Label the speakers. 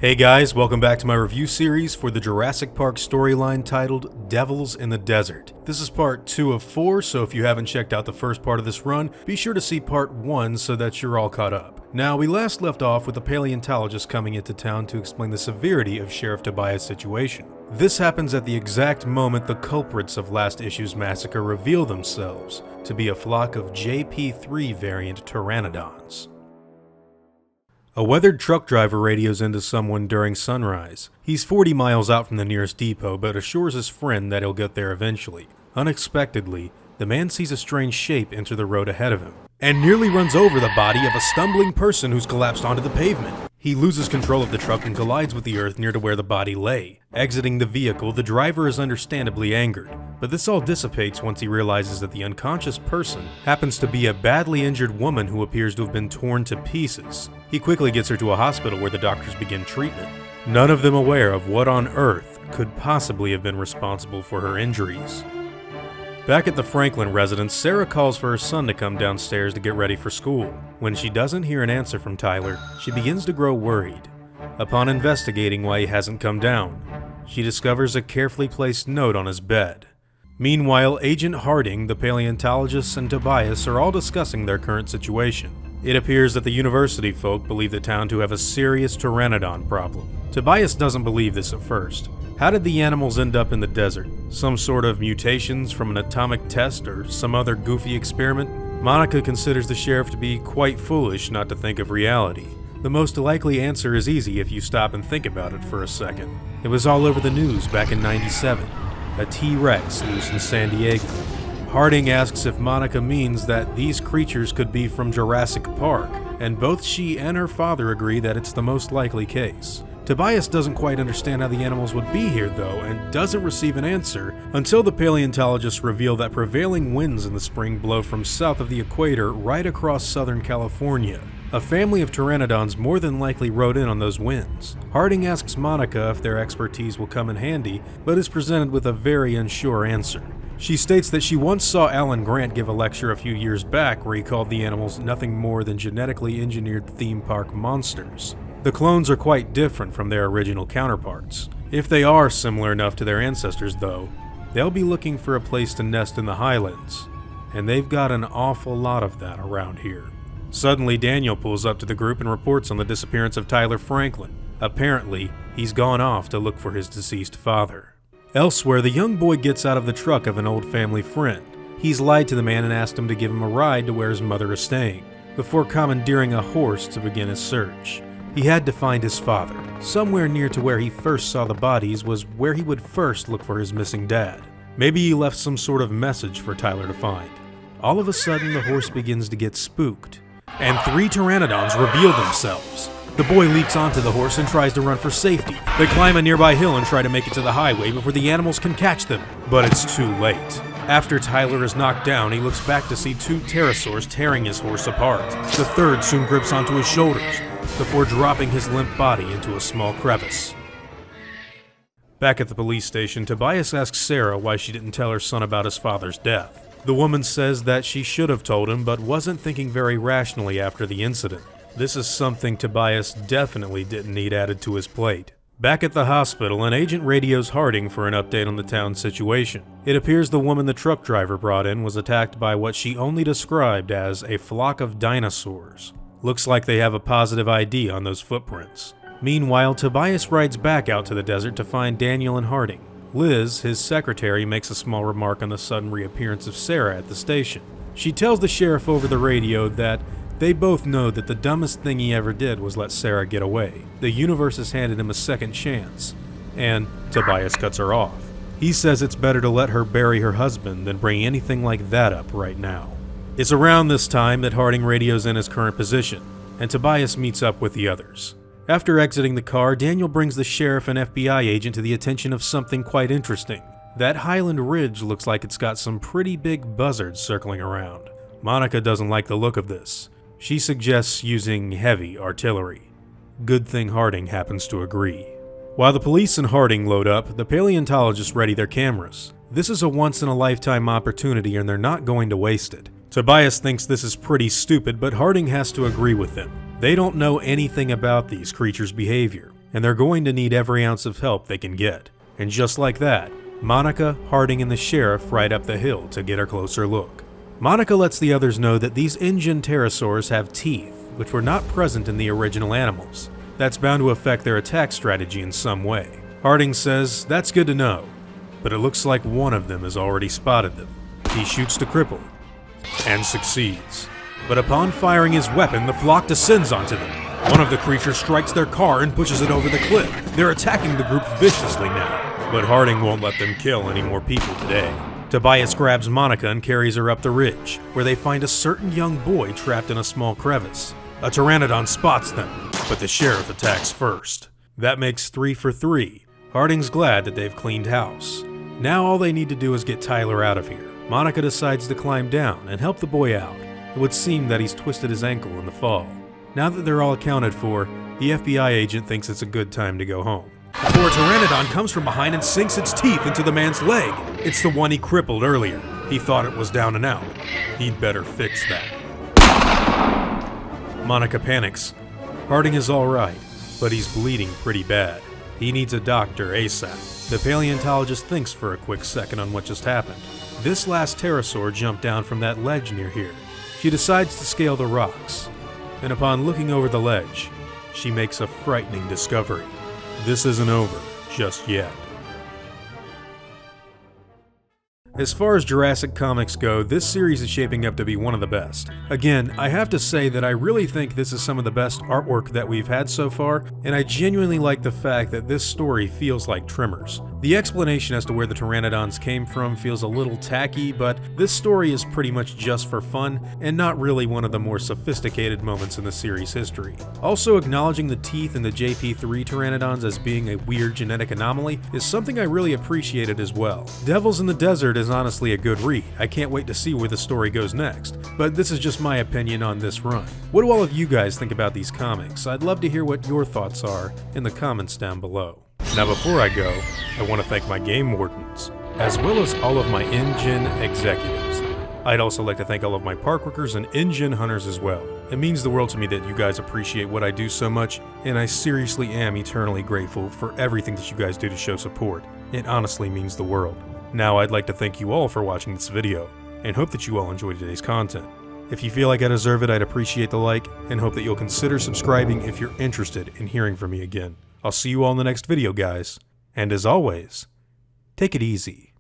Speaker 1: Hey guys, welcome back to my review series for the Jurassic Park storyline titled Devils in the Desert. This is part 2 of 4, so if you haven't checked out the first part of this run, be sure to see part 1 so that you're all caught up. Now, we last left off with a paleontologist coming into town to explain the severity of Sheriff Tobias' situation. This happens at the exact moment the culprits of last issue's massacre reveal themselves to be a flock of JP3 variant Pteranodons. A weathered truck driver radios into someone during sunrise. He's 40 miles out from the nearest depot, but assures his friend that he'll get there eventually. Unexpectedly, the man sees a strange shape enter the road ahead of him, and nearly runs over the body of a stumbling person who's collapsed onto the pavement. He loses control of the truck and collides with the earth near to where the body lay. Exiting the vehicle, the driver is understandably angered, but this all dissipates once he realizes that the unconscious person happens to be a badly injured woman who appears to have been torn to pieces. He quickly gets her to a hospital where the doctors begin treatment, none of them aware of what on earth could possibly have been responsible for her injuries. Back at the Franklin residence, Sarah calls for her son to come downstairs to get ready for school. When she doesn't hear an answer from Tyler, she begins to grow worried. Upon investigating why he hasn't come down, she discovers a carefully placed note on his bed. Meanwhile, Agent Harding, the paleontologist, and Tobias are all discussing their current situation. It appears that the university folk believe the town to have a serious Pteranodon problem. Tobias doesn't believe this at first. How did the animals end up in the desert? Some sort of mutations from an atomic test or some other goofy experiment? Monica considers the sheriff to be quite foolish not to think of reality. The most likely answer is easy if you stop and think about it for a second. It was all over the news back in '97. A T-Rex loose in San Diego. Harding asks if Monica means that these creatures could be from Jurassic Park, and both she and her father agree that it's the most likely case. Tobias doesn't quite understand how the animals would be here though, and doesn't receive an answer until the paleontologists reveal that prevailing winds in the spring blow from south of the equator right across Southern California. A family of pteranodons more than likely rode in on those winds. Harding asks Monica if their expertise will come in handy, but is presented with a very unsure answer. She states that she once saw Alan Grant give a lecture a few years back where he called the animals nothing more than genetically engineered theme park monsters. The clones are quite different from their original counterparts. If they are similar enough to their ancestors though, they'll be looking for a place to nest in the highlands, and they've got an awful lot of that around here. Suddenly, Daniel pulls up to the group and reports on the disappearance of Tyler Franklin. Apparently, he's gone off to look for his deceased father. Elsewhere, the young boy gets out of the truck of an old family friend. He's lied to the man and asked him to give him a ride to where his mother is staying, before commandeering a horse to begin his search. He had to find his father. Somewhere near to where he first saw the bodies was where he would first look for his missing dad. Maybe he left some sort of message for Tyler to find. All of a sudden, the horse begins to get spooked, and 3 pteranodons reveal themselves. The boy leaps onto the horse and tries to run for safety. They climb a nearby hill and try to make it to the highway before the animals can catch them, but it's too late. After Tyler is knocked down, he looks back to see 2 pterosaurs tearing his horse apart. The third soon grips onto his shoulders, before dropping his limp body into a small crevice. Back at the police station, Tobias asks Sarah why she didn't tell her son about his father's death. The woman says that she should have told him, but wasn't thinking very rationally after the incident. This is something Tobias definitely didn't need added to his plate. Back at the hospital, an agent radios Harding for an update on the town's situation. It appears the woman the truck driver brought in was attacked by what she only described as a flock of dinosaurs. Looks like they have a positive ID on those footprints. Meanwhile, Tobias rides back out to the desert to find Daniel and Harding. Liz, his secretary, makes a small remark on the sudden reappearance of Sarah at the station. She tells the sheriff over the radio that they both know that the dumbest thing he ever did was let Sarah get away. The universe has handed him a second chance, and Tobias cuts her off. He says it's better to let her bury her husband than bring anything like that up right now. It's around this time that Harding radios in his current position, and Tobias meets up with the others. After exiting the car, Daniel brings the sheriff and FBI agent to the attention of something quite interesting. That Highland Ridge looks like it's got some pretty big buzzards circling around. Monica doesn't like the look of this. She suggests using heavy artillery. Good thing Harding happens to agree. While the police and Harding load up, the paleontologists ready their cameras. This is a once-in-a-lifetime opportunity and they're not going to waste it. Tobias thinks this is pretty stupid, but Harding has to agree with them. They don't know anything about these creatures' behavior. and they're going to need every ounce of help they can get. And just like that, Monica, Harding, and the sheriff ride up the hill to get a closer look. Monica lets the others know that these InGen pterosaurs have teeth, which were not present in the original animals. That's bound to affect their attack strategy in some way. Harding says that's good to know, but it looks like one of them has already spotted them. He shoots to cripple, and succeeds. But upon firing his weapon, the flock descends onto them. One of the creatures strikes their car and pushes it over the cliff. They're attacking the group viciously now, but Harding won't let them kill any more people today. Tobias grabs Monica and carries her up the ridge, where they find a certain young boy trapped in a small crevice. A Pteranodon spots them, but the sheriff attacks first. That makes 3 for 3. Harding's glad that they've cleaned house. Now all they need to do is get Tyler out of here. Monica decides to climb down and help the boy out. It would seem that he's twisted his ankle in the fall. Now that they're all accounted for, the FBI agent thinks it's a good time to go home. Before a Pteranodon comes from behind and sinks its teeth into the man's leg. It's the one he crippled earlier. He thought it was down and out. He'd better fix that. Monica panics. Harding is alright, but he's bleeding pretty bad. He needs a doctor ASAP. The paleontologist thinks for a quick second on what just happened. This last pterosaur jumped down from that ledge near here. She decides to scale the rocks, and upon looking over the ledge, she makes a frightening discovery. This isn't over just yet. As far as Jurassic comics go, this series is shaping up to be one of the best. Again, I have to say that I really think this is some of the best artwork that we've had so far, and I genuinely like the fact that this story feels like Tremors. The explanation as to where the Pteranodons came from feels a little tacky, but this story is pretty much just for fun, and not really one of the more sophisticated moments in the series' history. Also, acknowledging the teeth in the JP3 Pteranodons as being a weird genetic anomaly is something I really appreciated as well. Devils in the Desert is honestly a good read. I can't wait to see where the story goes next, but this is just my opinion on this run. What do all of you guys think about these comics? I'd love to hear what your thoughts are in the comments down below. Now before I go, I want to thank my game wardens, as well as all of my InGen executives. I'd also like to thank all of my park workers and InGen hunters as well. It means the world to me that you guys appreciate what I do so much, and I seriously am eternally grateful for everything that you guys do to show support. It honestly means the world. Now I'd like to thank you all for watching this video, and hope that you all enjoyed today's content. If you feel like I deserve it, I'd appreciate the like, and hope that you'll consider subscribing if you're interested in hearing from me again. I'll see you all in the next video, guys, and as always, take it easy.